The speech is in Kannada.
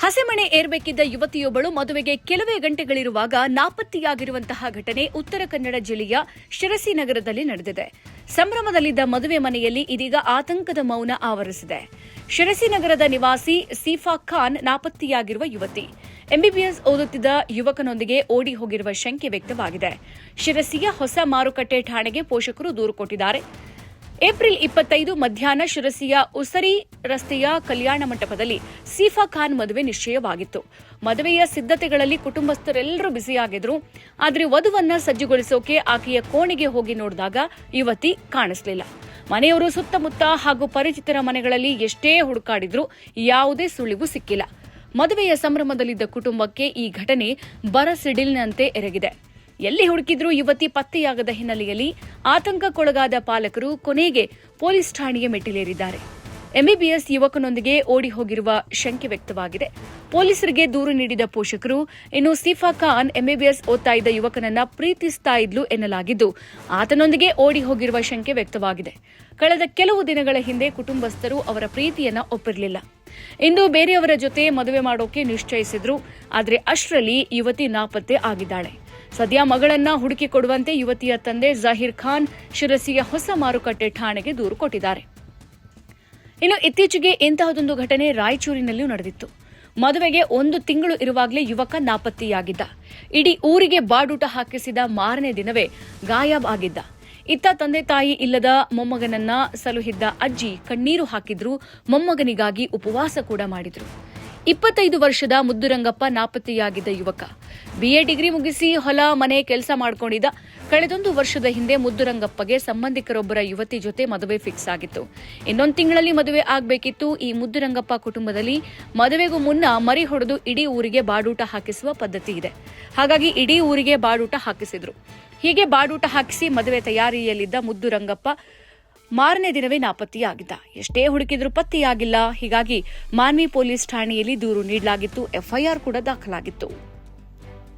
ಹಸೆಮಣೆ ಏರ್ಬೇಕಿದ್ದ ಯುವತಿಯೊಬ್ಬಳು ಮದುವೆಗೆ ಕೆಲವೇ ಗಂಟೆಗಳಿರುವಾಗ ನಾಪತ್ತೆಯಾಗಿರುವಂತಹ ಘಟನೆ ಉತ್ತರ ಕನ್ನಡ ಜಿಲ್ಲೆಯ ಶಿರಸಿ ನಗರದಲ್ಲಿ ನಡೆದಿದೆ. ಸಂಭ್ರಮದಲ್ಲಿದ್ದ ಮದುವೆ ಮನೆಯಲ್ಲಿ ಇದೀಗ ಆತಂಕದ ಮೌನ ಆವರಿಸಿದೆ. ಶಿರಸಿ ನಗರದ ನಿವಾಸಿ ಸೀಫಾ ಖಾನ್ ನಾಪತ್ತೆಯಾಗಿರುವ ಯುವತಿ. ಎಂಬಿಬಿಎಸ್ ಓದುತ್ತಿದ್ದ ಯುವಕನೊಂದಿಗೆ ಓಡಿ ಹೋಗಿರುವ ಶಂಕೆ ವ್ಯಕ್ತವಾಗಿದೆ. ಶಿರಸಿಯ ಹೊಸ ಮಾರುಕಟ್ಟೆ ಠಾಣೆಗೆ ಪೋಷಕರು ದೂರು ಕೊಟ್ಟಿದ್ದಾರೆ. ಏಪ್ರಿಲ್ 25 ಮಧ್ಯಾಹ್ನ ಶಿರಸಿಯ ಉಸರಿ ರಸ್ತೆಯ ಕಲ್ಯಾಣ ಮಂಟಪದಲ್ಲಿ ಸೀಫಾ ಖಾನ್ ಮದುವೆ ನಿಶ್ಚಯವಾಗಿತ್ತು. ಮದುವೆಯ ಸಿದ್ಧತೆಗಳಲ್ಲಿ ಕುಟುಂಬಸ್ಥರೆಲ್ಲರೂ ಬ್ಯುಸಿಯಾಗಿದ್ರು. ಆದರೆ ವಧುವನ್ನ ಸಜ್ಜುಗೊಳಿಸೋಕೆ ಆಕೆಯ ಕೋಣೆಗೆ ಹೋಗಿ ನೋಡಿದಾಗ ಯುವತಿ ಕಾಣಿಸಲಿಲ್ಲ. ಮನೆಯವರು ಸುತ್ತಮುತ್ತ ಹಾಗೂ ಪರಿಚಿತರ ಮನೆಗಳಲ್ಲಿ ಎಷ್ಟೇ ಹುಡುಕಾಡಿದ್ರೂ ಯಾವುದೇ ಸುಳಿವು ಸಿಕ್ಕಿಲ್ಲ. ಮದುವೆಯ ಸಂಭ್ರಮದಲ್ಲಿದ್ದ ಕುಟುಂಬಕ್ಕೆ ಈ ಘಟನೆ ಬರಸಿಡಿಲಿನಂತೆ ಎರಗಿದೆ. ಎಲ್ಲಿ ಹುಡುಕಿದ್ರೂ ಯುವತಿ ಪತ್ತೆಯಾಗದ ಹಿನ್ನೆಲೆಯಲ್ಲಿ ಆತಂಕಕ್ಕೊಳಗಾದ ಪಾಲಕರು ಕೊನೆಗೆ ಪೊಲೀಸ್ ಠಾಣೆಗೆ ಮೆಟ್ಟಿಲೇರಿದ್ದಾರೆ. ಎಂಬಿಬಿಎಸ್ ಯುವಕನೊಂದಿಗೆ ಓಡಿ ಹೋಗಿರುವ ಶಂಕೆ ವ್ಯಕ್ತವಾಗಿದೆ. ಪೊಲೀಸರಿಗೆ ದೂರು ನೀಡಿದ ಪೋಷಕರು, ಇನ್ನು ಸೀಫಾ ಖಾನ್ ಎಂಬಿಬಿಎಸ್ ಓದ್ತಾ ಇದ್ದ ಯುವಕನನ್ನ ಪ್ರೀತಿಸ್ತಾ ಇದ್ಲು ಎನ್ನಲಾಗಿದ್ದು, ಆತನೊಂದಿಗೆ ಓಡಿ ಹೋಗಿರುವ ಶಂಕೆ ವ್ಯಕ್ತವಾಗಿದೆ. ಕಳೆದ ಕೆಲವು ದಿನಗಳ ಹಿಂದೆ ಕುಟುಂಬಸ್ಥರು ಅವರ ಪ್ರೀತಿಯನ್ನ ಒಪ್ಪಿರಲಿಲ್ಲ. ಇಂದು ಬೇರೆಯವರ ಜೊತೆ ಮದುವೆ ಮಾಡೋಕೆ ನಿಶ್ಚಯಿಸಿದ್ರು. ಆದರೆ ಅಷ್ಟರಲ್ಲಿ ಯುವತಿ ನಾಪತ್ತೆ ಆಗಿದ್ದಾಳೆ. ಸದ್ಯ ಮಗಳನ್ನ ಹುಡುಕಿ ಕೊಡುವಂತೆ ಯುವತಿಯ ತಂದೆ ಜಹೀರ್ ಖಾನ್ ಶಿರಸಿಯ ಹೊಸ ಮಾರುಕಟ್ಟೆ ಠಾಣೆಗೆ ದೂರು ಕೊಟ್ಟಿದ್ದಾರೆ. ಇನ್ನು ಇತ್ತೀಚೆಗೆ ಇಂತಹದೊಂದು ಘಟನೆ ರಾಯಚೂರಿನಲ್ಲೂ ನಡೆದಿತ್ತು. ಮದುವೆಗೆ 1 ತಿಂಗಳು ಇರುವಾಗಲೇ ಯುವಕ ನಾಪತ್ತೆಯಾಗಿದ್ದ. ಇಡೀ ಊರಿಗೆ ಬಾಡೂಟ ಹಾಕಿಸಿದ ಮಾರನೇ ದಿನವೇ ಗಾಯಬ್ ಆಗಿದ್ದ. ಇತ್ತ ತಂದೆ ತಾಯಿ ಇಲ್ಲದ ಮೊಮ್ಮಗನನ್ನ ಸಲುಹಿದ್ದ ಅಜ್ಜಿ ಕಣ್ಣೀರು ಹಾಕಿದ್ರು. ಮೊಮ್ಮಗನಿಗಾಗಿ ಉಪವಾಸ ಕೂಡ ಮಾಡಿದ್ರು. 25 ವರ್ಷದ ಮುದ್ದುರಂಗಪ್ಪ ನಾಪತ್ತೆಯಾಗಿದ್ದ ಯುವಕ. BA ಡಿಗ್ರಿ ಮುಗಿಸಿ ಹೊಲ ಮನೆ ಕೆಲಸ ಮಾಡಿಕೊಂಡಿದ್ದ. ಕಳೆದೊಂದು ವರ್ಷದ ಹಿಂದೆ ಮುದ್ದುರಂಗಪ್ಪಗೆ ಸಂಬಂಧಿಕರೊಬ್ಬರ ಯುವತಿ ಜೊತೆ ಮದುವೆ ಫಿಕ್ಸ್ ಆಗಿತ್ತು. ಇನ್ನೊಂದು ತಿಂಗಳಲ್ಲಿ ಮದುವೆ ಆಗಬೇಕಿತ್ತು. ಈ ಮುದ್ದುರಂಗಪ್ಪ ಕುಟುಂಬದಲ್ಲಿ ಮದುವೆಗೂ ಮುನ್ನ ಮರಿ ಹೊಡೆದು ಇಡೀ ಊರಿಗೆ ಬಾಡೂಟ ಹಾಕಿಸುವ ಪದ್ಧತಿ ಇದೆ. ಹಾಗಾಗಿ ಇಡೀ ಊರಿಗೆ ಬಾಡೂಟ ಹಾಕಿಸಿದ್ರು. ಹೀಗೆ ಬಾಡೂಟ ಹಾಕಿಸಿ ಮದುವೆ ತಯಾರಿಯಲ್ಲಿದ್ದ ಮುದ್ದುರಂಗಪ್ಪ ಮಾರನೇ ದಿನವೇ ನಾಪತ್ತೆಯಾಗಿದ್ದ. ಎಷ್ಟೇ ಹುಡುಕಿದ್ರೂ ಪತ್ತೆಯಾಗಿಲ್ಲ. ಹೀಗಾಗಿ ಮಾನ್ವಿ ಪೊಲೀಸ್ ಠಾಣೆಯಲ್ಲಿ ದೂರು ನೀಡಲಾಗಿತ್ತು. FIR ಕೂಡ ದಾಖಲಾಗಿತ್ತು.